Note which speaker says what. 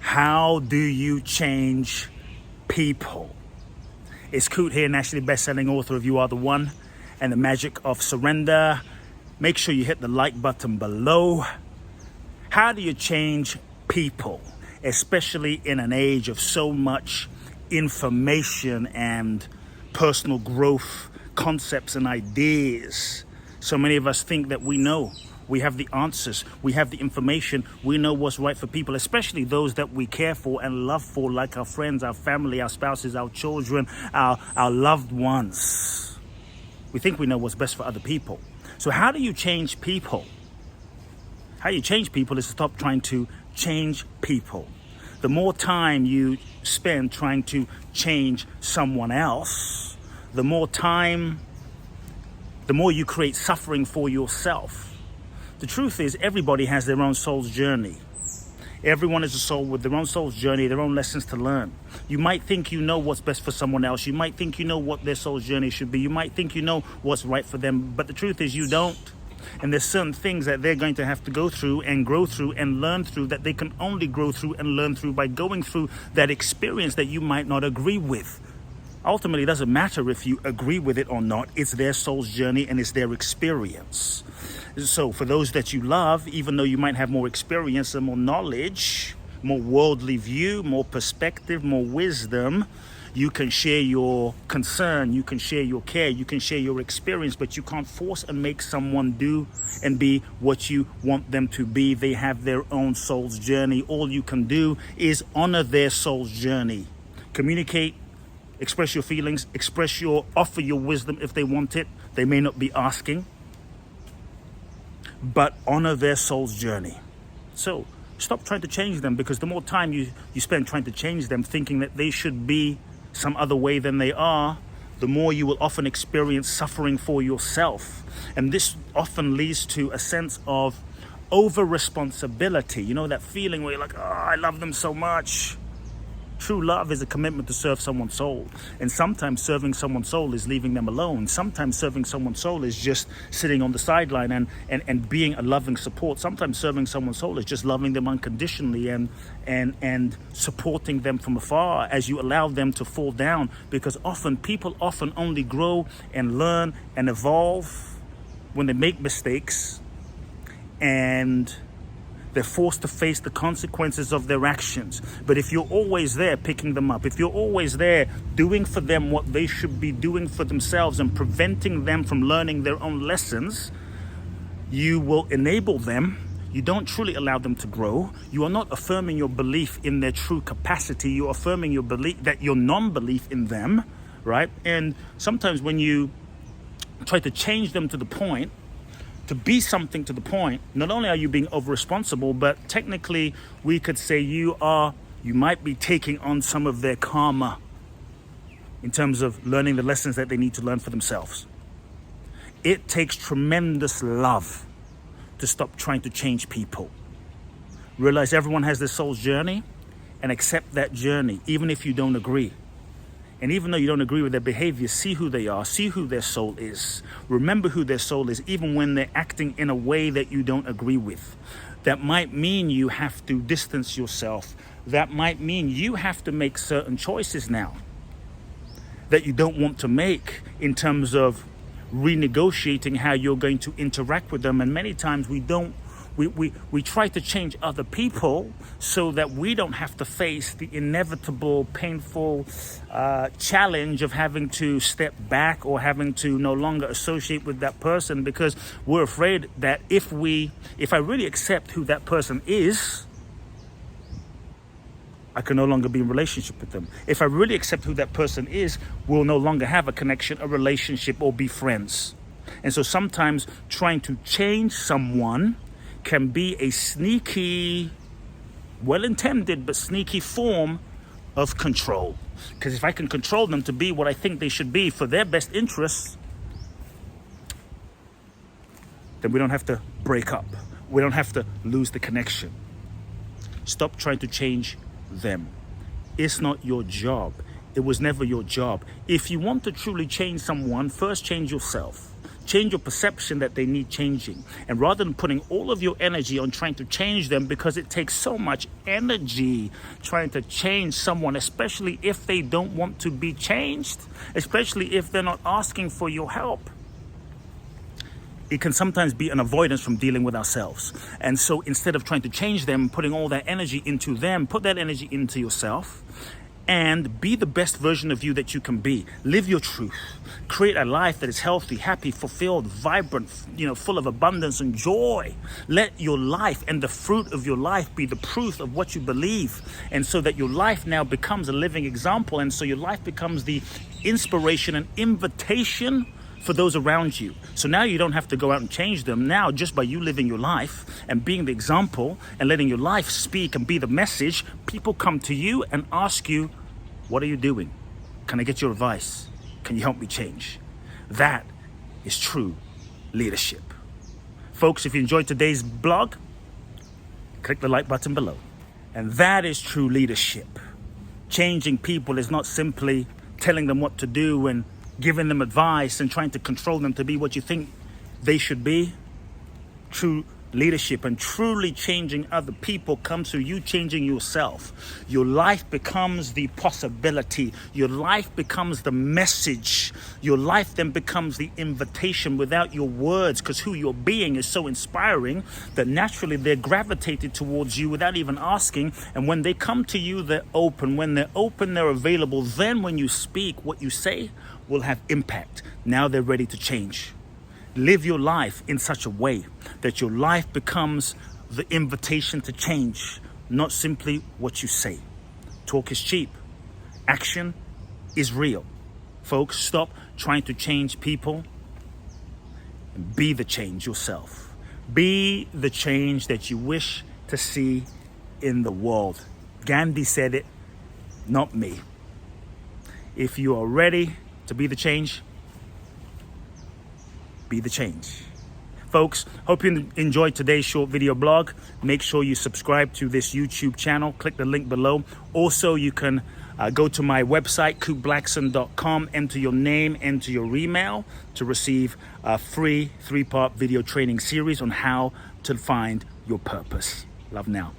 Speaker 1: How do you change people? It's Kute here, nationally best-selling author of You Are the One and the Magic of Surrender. Make sure you hit the like button below. How do you change people, especially in an age of so much information and personal growth concepts and ideas? So many of us think that we know. We have the answers, we have the information, we know what's right for people, especially those that we care for and love for, like our friends, our family, our spouses, our children, our loved ones. We think we know what's best for other people. So how do you change people? How you change people is to stop trying to change people. The more time you spend trying to change someone else, the more you create suffering for yourself. The truth is, everybody has their own soul's journey. Everyone is a soul with their own soul's journey, their own lessons to learn. You might think you know what's best for someone else. You might think you know what their soul's journey should be. You might think you know what's right for them. But the truth is, you don't. And there's certain things that they're going to have to go through and grow through and learn through that they can only grow through and learn through by going through that experience that you might not agree with. Ultimately, it doesn't matter if you agree with it or not. It's their soul's journey and it's their experience. So for those that you love, even though you might have more experience and more knowledge, more worldly view, more perspective, more wisdom, you can share your concern, you can share your care, you can share your experience, but you can't force and make someone do and be what you want them to be. They have their own soul's journey. All you can do is honor their soul's journey. Communicate, express your feelings, offer your wisdom if they want it. They may not be asking, but honor their soul's journey. So stop trying to change them, because the more time you spend trying to change them, thinking that they should be some other way than they are, the more you will often experience suffering for yourself. And this often leads to a sense of over-responsibility. You know, that feeling where you're like, oh, I love them so much. True love is a commitment to serve someone's soul. And sometimes serving someone's soul is leaving them alone. Sometimes serving someone's soul is just sitting on the sideline and being a loving support. Sometimes serving someone's soul is just loving them unconditionally and supporting them from afar as you allow them to fall down. Because people often only grow and learn and evolve when they make mistakes and they're forced to face the consequences of their actions. But if you're always there picking them up, if you're always there doing for them what they should be doing for themselves and preventing them from learning their own lessons, you will enable them. You don't truly allow them to grow. You are not affirming your belief in their true capacity. You're affirming your belief, that your non-belief in them, right? And sometimes when you try to change them to the point, to be something to the point, not only are you being over-responsible, but technically we could say you might be taking on some of their karma in terms of learning the lessons that they need to learn for themselves. It takes tremendous love to stop trying to change people. Realize everyone has their soul's journey and accept that journey, even if you don't agree. And even though you don't agree with their behavior, see who they are, see who their soul is. Remember who their soul is, even when they're acting in a way that you don't agree with. That might mean you have to distance yourself. That might mean you have to make certain choices now that you don't want to make in terms of renegotiating how you're going to interact with them. And many times we try to change other people so that we don't have to face the inevitable, painful challenge of having to step back or having to no longer associate with that person, because we're afraid that if I really accept who that person is, I can no longer be in relationship with them. If I really accept who that person is, we'll no longer have a connection, a relationship, or be friends. And so sometimes trying to change someone can be a sneaky, well-intended, but sneaky form of control. Because if I can control them to be what I think they should be for their best interests, then we don't have to break up. We don't have to lose the connection. Stop trying to change them. It's not your job. It was never your job. If you want to truly change someone, first change yourself. Change your perception that they need changing. And rather than putting all of your energy on trying to change them, because it takes so much energy trying to change someone, especially if they don't want to be changed, especially if they're not asking for your help. It can sometimes be an avoidance from dealing with ourselves. And so instead of trying to change them, putting all that energy into them, put that energy into yourself and be the best version of you that you can be. Live your truth. Create a life that is healthy, happy, fulfilled, vibrant, full of abundance and joy. Let your life and the fruit of your life be the proof of what you believe. And so that your life now becomes a living example. And so your life becomes the inspiration and invitation for those around you. So now you don't have to go out and change them. Now, just by you living your life and being the example and letting your life speak and be the message, people come to you and ask you, what are you doing? Can I get your advice? Can you help me change? That is true leadership. Folks, if you enjoyed today's blog, click the like button below. And that is true leadership. Changing people is not simply telling them what to do and giving them advice and trying to control them to be what you think they should be. True leadership and truly changing other people comes through you changing yourself. Your life becomes the possibility. Your life becomes the message. Your life then becomes the invitation without your words, because who you're being is so inspiring that naturally they're gravitated towards you without even asking. And when they come to you, they're open. When they're open, they're available. Then when you speak, what you say will have impact. Now they're ready to change. Live your life in such a way that your life becomes the invitation to change, not simply what you say. Talk is cheap. Action is real. Folks, stop trying to change people and be the change yourself. Be the change that you wish to see in the world. Gandhi said it, not me. If you are ready to be the change, be the change. Folks, hope you enjoyed today's short video blog. Make sure you subscribe to this YouTube channel. Click the link below. Also, you can go to my website, 𝐤𝐸_Blackson.com, enter your name, enter your email to receive a free 3-part video training series on how to find your purpose. Love now.